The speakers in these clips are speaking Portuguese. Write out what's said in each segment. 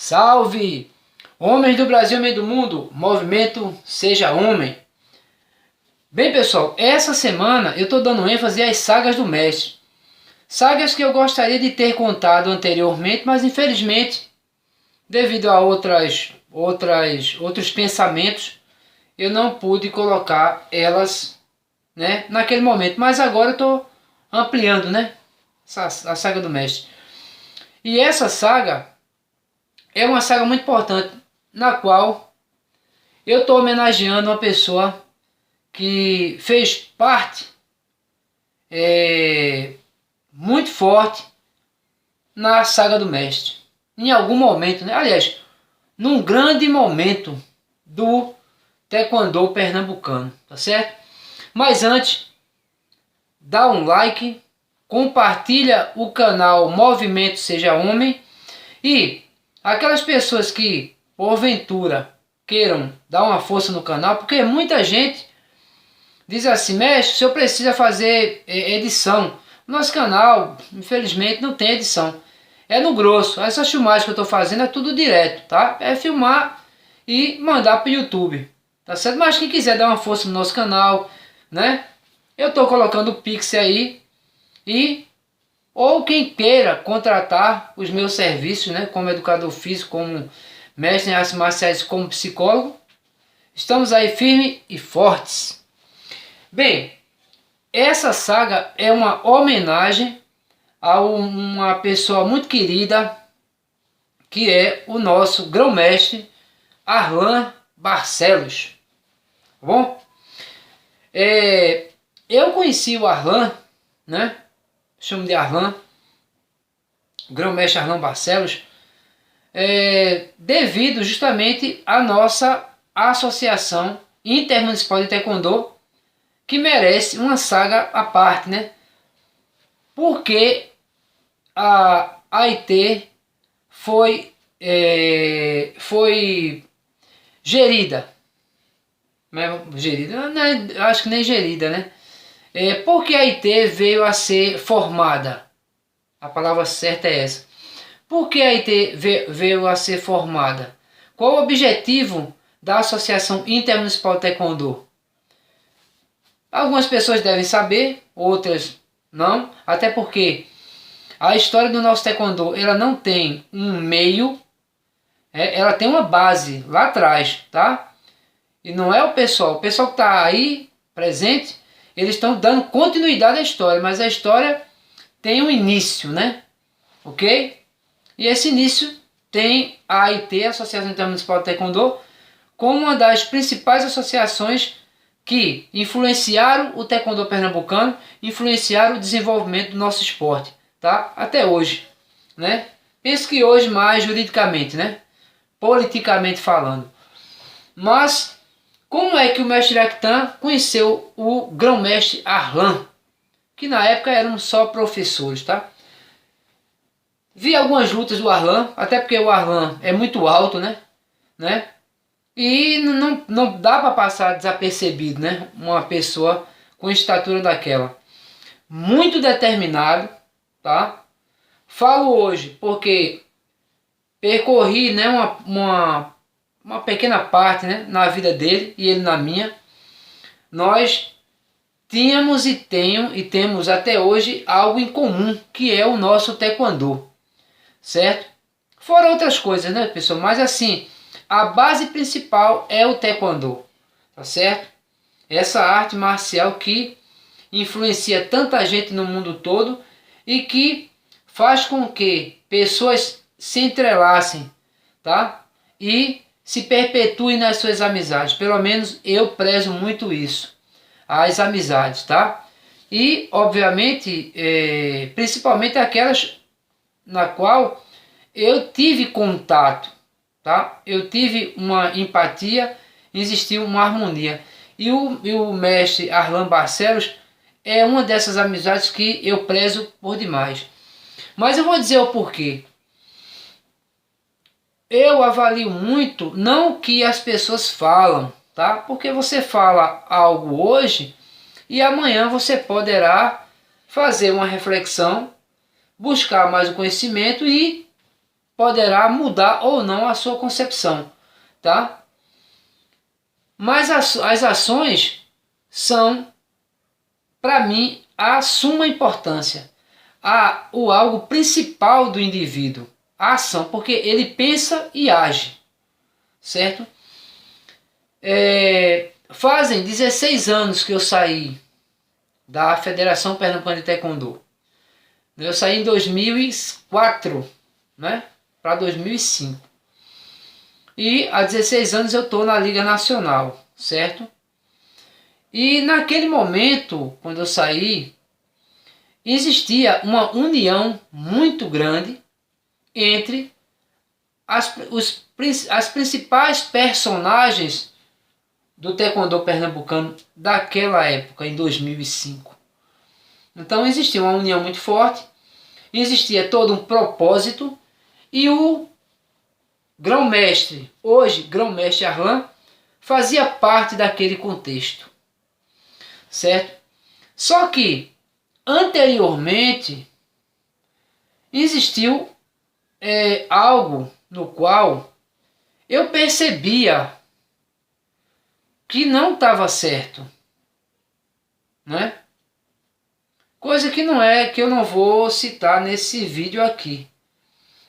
Salve! Homens do Brasil, homem do mundo, movimento Seja Homem. Bem, pessoal, essa semana eu estou dando ênfase às sagas do mestre. Sagas que eu gostaria de ter contado anteriormente, mas infelizmente, devido a outros pensamentos, eu não pude colocar elas, né, naquele momento. Mas agora eu estou ampliando, né, a saga do mestre. E essa saga é uma saga muito importante, na qual eu estou homenageando uma pessoa que fez parte muito forte na saga do mestre. Em algum momento, né? Aliás, num grande momento do taekwondo pernambucano, tá certo? Mas antes, dá um like, compartilha o canal Movimento Seja Homem e aquelas pessoas que porventura queiram dar uma força no canal, porque muita gente diz assim: mestre, o senhor precisa fazer edição. Nosso canal, infelizmente, não tem edição. É no grosso. Essa filmagem que eu estou fazendo é tudo direto, tá? É filmar e mandar para o YouTube, tá certo? Mas quem quiser dar uma força no nosso canal, né? Eu estou colocando o Pix aí ou quem queira contratar os meus serviços, né? Como educador físico, como mestre em artes marciais, como psicólogo, estamos aí firmes e fortes. Bem, essa saga é uma homenagem a uma pessoa muito querida, que é o nosso grão-mestre Arlan Barcelos. Tá bom? Eu conheci o Arlan, né? Chamo de Arlan, grão-mestre Arlan Barcelos, devido justamente à nossa Associação Intermunicipal de Taekwondo, que merece uma saga à parte, né? Porque a AIT foi gerida, acho que nem gerida, né? Porque a AIT veio a ser formada, a palavra certa é essa. Por que a AIT veio a ser formada? Qual o objetivo da Associação Intermunicipal de Taekwondo? Algumas pessoas devem saber, outras não, até porque a história do nosso taekwondo, ela não tem um meio, ela tem uma base lá atrás, tá? E não é o pessoal que está aí presente, eles estão dando continuidade à história, mas a história tem um início, né? Ok? E esse início tem a AIT, a Associação Intermunicipal de Taekwondo, como uma das principais associações que influenciaram o taekwondo pernambucano, influenciaram o desenvolvimento do nosso esporte, tá? Até hoje, né? Penso que hoje mais juridicamente, né? Politicamente falando. Mas como é que o mestre Iraquitã conheceu o grão-mestre Arlan, que na época eram só professores, tá? Vi algumas lutas do Arlan, até porque o Arlan é muito alto, né? E não dá para passar desapercebido, né? Uma pessoa com estatura daquela. Muito determinado, tá? Falo hoje porque percorri, né, uma pequena parte, né, na vida dele e ele na minha. Nós tínhamos e temos até hoje algo em comum, que é o nosso taekwondo, certo? Fora outras coisas, né, pessoal? Mas assim, a base principal é o taekwondo, tá certo? Essa arte marcial que influencia tanta gente no mundo todo e que faz com que pessoas se entrelacem, tá? E se perpetuem nas suas amizades. Pelo menos eu prezo muito isso, as amizades, tá? E, obviamente, principalmente aquelas na qual eu tive contato, tá? Eu tive uma empatia, existiu uma harmonia. E o mestre Arlan Barcelos é uma dessas amizades que eu prezo por demais. Mas eu vou dizer o porquê. Eu avalio muito não o que as pessoas falam, tá? Porque você fala algo hoje e amanhã você poderá fazer uma reflexão, buscar mais o conhecimento e poderá mudar ou não a sua concepção, tá? Mas as ações são, para mim, a suma importância, o algo principal do indivíduo, a ação, porque ele pensa e age, certo? Fazem 16 anos que eu saí da Federação Pernambucana de Taekwondo. Eu saí em 2004, né, para 2005. E há 16 anos eu estou na Liga Nacional, certo? E naquele momento, quando eu saí, existia uma união muito grande entre as principais personagens do Taekwondo pernambucano daquela época, em 2005. Então existia uma união muito forte, existia todo um propósito, e o grão-mestre, hoje grão-mestre Arlan, fazia parte daquele contexto, certo? Só que, anteriormente, existiu algo no qual eu percebia que não estava certo, né? Coisa que não é, que eu não vou citar nesse vídeo aqui.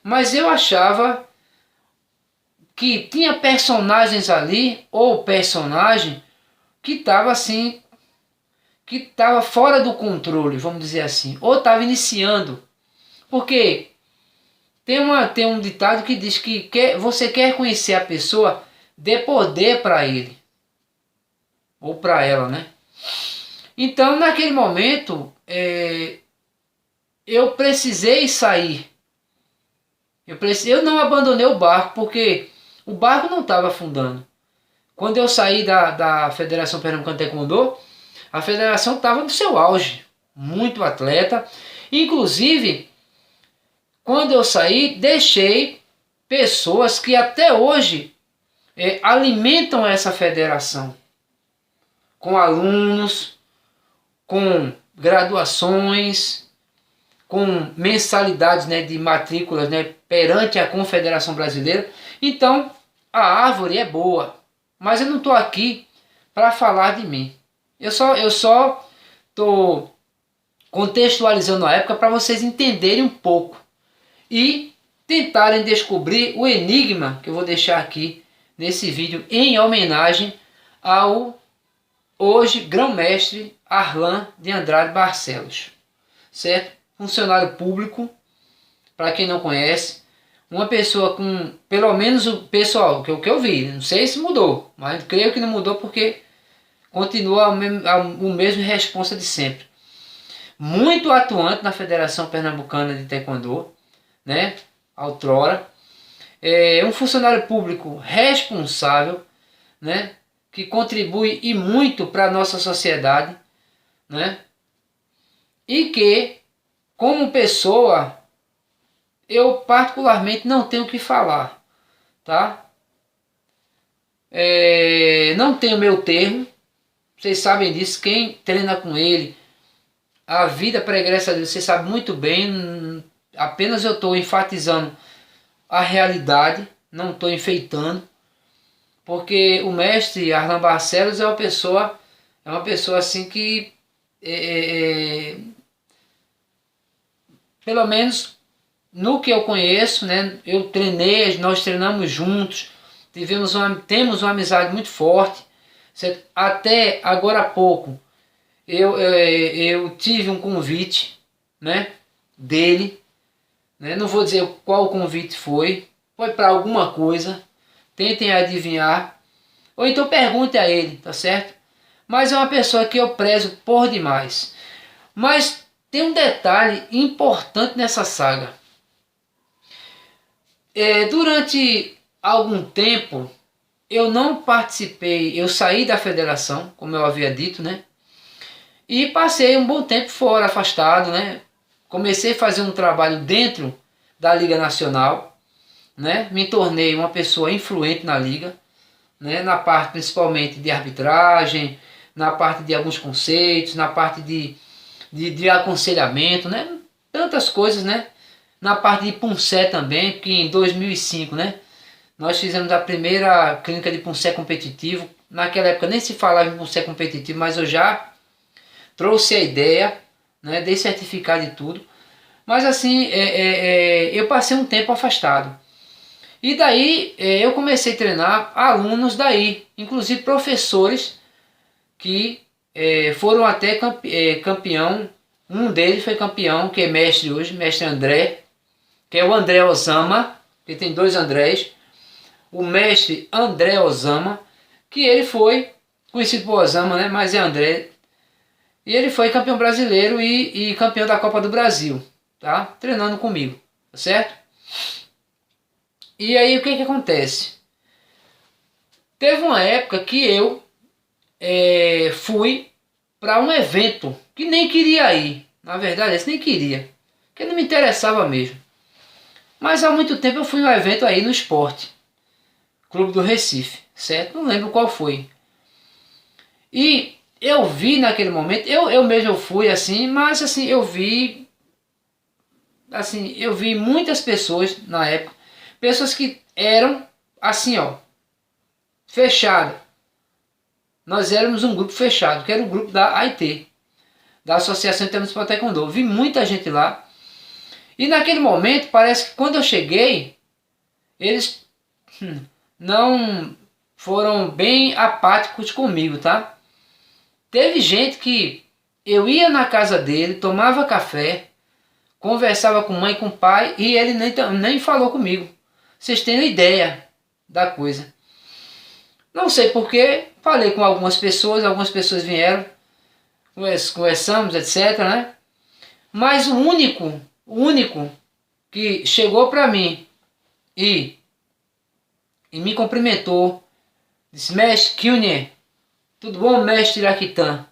Mas eu achava que tinha personagens ali, ou personagem, que estava assim, que estava fora do controle, vamos dizer assim, ou estava iniciando. Porque tem um ditado que diz que você quer conhecer a pessoa, dê poder para ele, ou para ela, né? Então, naquele momento, eu precisei sair. Eu não abandonei o barco, porque o barco não estava afundando. Quando eu saí da Federação Pernambucana de Taekwondo, a federação estava no seu auge, muito atleta. Inclusive, quando eu saí, deixei pessoas que até hoje alimentam essa federação, com alunos, com graduações, com mensalidades, né, de matrículas, né, perante a Confederação Brasileira. Então, a árvore é boa, mas eu não estou aqui para falar de mim. Eu só estou contextualizando a época para vocês entenderem um pouco e tentarem descobrir o enigma que eu vou deixar aqui nesse vídeo, em homenagem ao hoje grão-mestre Arlan de Andrade Barcelos, certo? Funcionário público, para quem não conhece, uma pessoa com, pelo menos o pessoal, que eu vi, não sei se mudou, mas creio que não mudou, porque continua o mesmo responsa de sempre. Muito atuante na Federação Pernambucana de Taekwondo, né? Outrora. Um funcionário público responsável, né? Que contribui e muito para a nossa sociedade, né? E que, como pessoa, eu particularmente não tenho o que falar, tá? Não tenho meu termo, vocês sabem disso, quem treina com ele, a vida pregressa dele, você sabe muito bem, apenas eu estou enfatizando a realidade, não estou enfeitando, porque o mestre Arlan Barcelos é uma pessoa assim que, pelo menos no que eu conheço, né, eu treinei, nós treinamos juntos, temos uma amizade muito forte, certo? Até agora há pouco, eu tive um convite, né, dele, né, não vou dizer qual convite foi para alguma coisa, tentem adivinhar, ou então pergunte a ele, tá certo? Mas é uma pessoa que eu prezo por demais. Mas tem um detalhe importante nessa saga. Durante algum tempo, eu não participei, eu saí da federação, como eu havia dito, né? E passei um bom tempo fora, afastado, né? Comecei a fazer um trabalho dentro da Liga Nacional, né? Me tornei uma pessoa influente na Liga, né? Na parte principalmente de arbitragem, na parte de alguns conceitos, na parte de aconselhamento, né? Tantas coisas, né? na parte de Poncé também, que em 2005, né? Nós fizemos a primeira clínica de Poncé competitivo. Naquela época nem se falava em Poncé competitivo, mas eu já trouxe a ideia, né? Dei certificado e tudo. Mas assim, eu passei um tempo afastado. E daí eu comecei a treinar alunos daí, inclusive professores que foram até campeão. Um deles foi campeão, que é mestre hoje, mestre André, que é o André Osama, que tem dois Andrés. O mestre André Osama, que ele foi conhecido por Osama, né? Mas é André. E ele foi campeão brasileiro e campeão da Copa do Brasil, tá? Treinando comigo, tá certo? E aí o que que acontece? Teve uma época que eu fui para um evento que nem queria ir. Na verdade, esse nem queria, porque não me interessava mesmo. Mas há muito tempo eu fui a um evento aí no esporte, Clube do Recife, certo? Não lembro qual foi. E eu vi naquele momento, eu mesmo fui assim, mas assim, eu vi muitas pessoas na época, pessoas que eram assim, ó, fechada. Nós éramos um grupo fechado, que era o grupo da AIT, da Associação Internacional de Taekwondo. Vi muita gente lá. E naquele momento, parece que quando eu cheguei, eles não foram bem apáticos comigo, tá? Teve gente que eu ia na casa dele, tomava café, conversava com mãe e com pai, e ele nem falou comigo. Vocês têm uma ideia da coisa. Não sei porquê, falei com algumas pessoas vieram, conversamos, etc, né? Mas o único que chegou para mim e me cumprimentou, disse: mestre Kilner, tudo bom, mestre Iraquitã?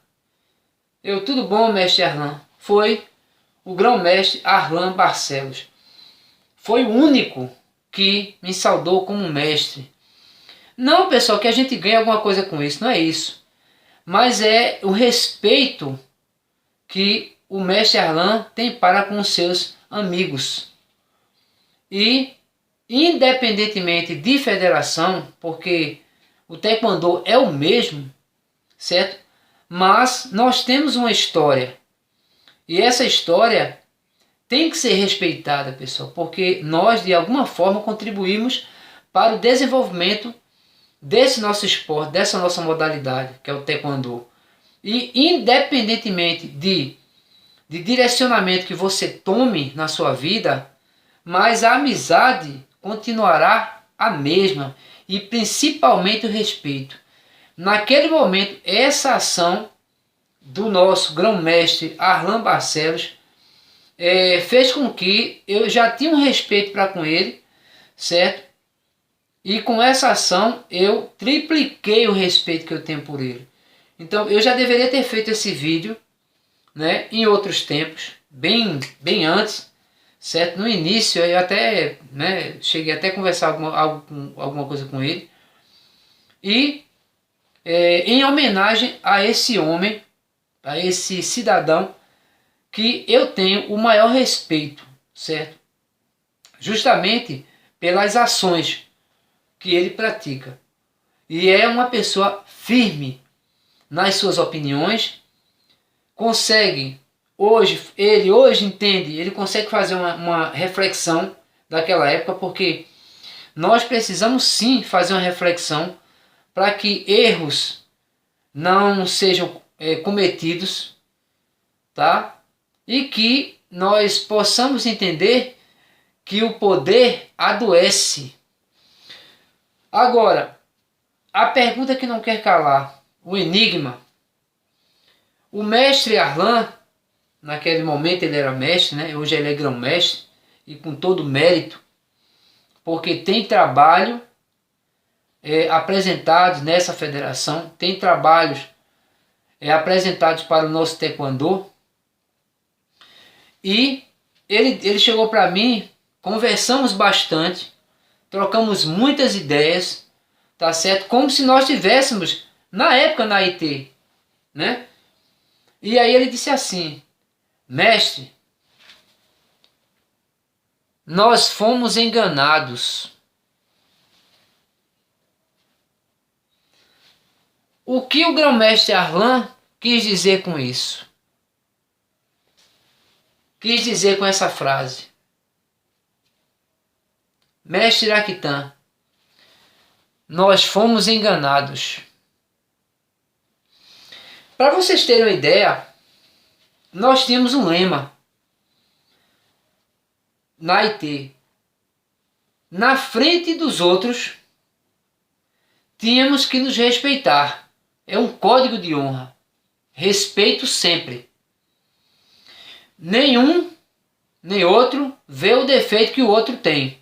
Eu: tudo bom, mestre Arlan. Foi o grão-mestre Arlan Barcelos. Foi o único que me saudou como mestre. Não, pessoal, que a gente ganha alguma coisa com isso, não é isso. Mas é o respeito que o mestre Arlan tem para com os seus amigos. E, independentemente de federação, porque o taekwondo é o mesmo, certo? Mas nós temos uma história. E essa história tem que ser respeitada, pessoal, porque nós, de alguma forma, contribuímos para o desenvolvimento desse nosso esporte, dessa nossa modalidade, que é o taekwondo. E independentemente de direcionamento que você tome na sua vida, mas a amizade continuará a mesma, e principalmente o respeito. Naquele momento, essa ação do nosso grão-mestre Arlan Barcelos fez com que eu já tinha um respeito para com ele, certo? E com essa ação eu tripliquei o respeito que eu tenho por ele. Então eu já deveria ter feito esse vídeo, né, em outros tempos, bem antes, certo? No início eu até, né, cheguei até a conversar alguma coisa com ele. E em homenagem a esse homem, a esse cidadão que eu tenho o maior respeito, certo? Justamente pelas ações que ele pratica. E é uma pessoa firme nas suas opiniões, consegue, ele hoje entende, ele consegue fazer uma reflexão daquela época, porque nós precisamos sim fazer uma reflexão para que erros não sejam cometidos, tá? E que nós possamos entender que o poder adoece. Agora, a pergunta que não quer calar, o enigma. O mestre Arlan, naquele momento ele era mestre, né? Hoje ele é grão-mestre, e com todo mérito, porque tem trabalho apresentados nessa federação, tem trabalhos apresentados para o nosso taekwondo. E ele chegou para mim, conversamos bastante, trocamos muitas ideias, tá certo? Como se nós tivéssemos na época na IT, né? E aí ele disse assim: mestre, nós fomos enganados. O que o grão-mestre Arlan quis dizer com isso? Quis dizer com essa frase: Mestre Iraquitã, nós fomos enganados. Para vocês terem uma ideia, nós tínhamos um lema na IT. Na frente dos outros, tínhamos que nos respeitar. É um código de honra. Respeito sempre. Nenhum nem outro vê o defeito que o outro tem.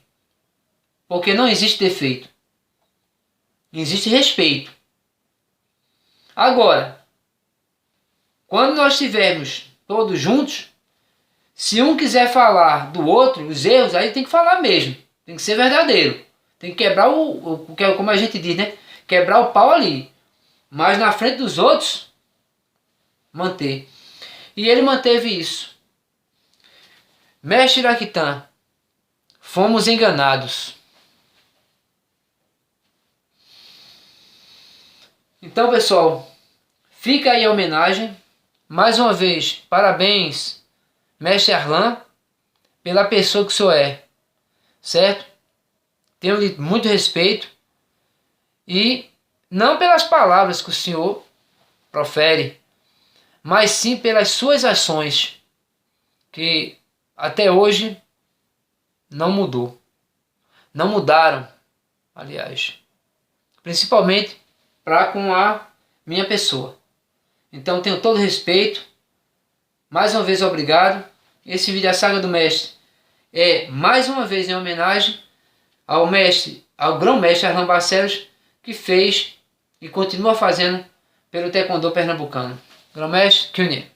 Porque não existe defeito. Existe respeito. Agora, quando nós estivermos todos juntos, se um quiser falar do outro, os erros, aí tem que falar mesmo. Tem que ser verdadeiro. Tem que quebrar como a gente diz, né? Quebrar o pau ali. Mas na frente dos outros, manter. E ele manteve isso. Mestre Iraquitã, fomos enganados. Então, pessoal, fica aí a homenagem. Mais uma vez, parabéns, Mestre Arlan, pela pessoa que o senhor é. Certo? Tenho muito respeito. E não pelas palavras que o senhor profere, mas sim pelas suas ações, que até hoje não mudou. Não mudaram, aliás. Principalmente para com a minha pessoa. Então tenho todo respeito. Mais uma vez obrigado. Esse vídeo, a Saga do Mestre, é mais uma vez em homenagem ao mestre, ao grão-mestre Arlan Barcelos, que fez e continua fazendo pelo Taekwondo pernambucano. Grão-mestre Kyunie.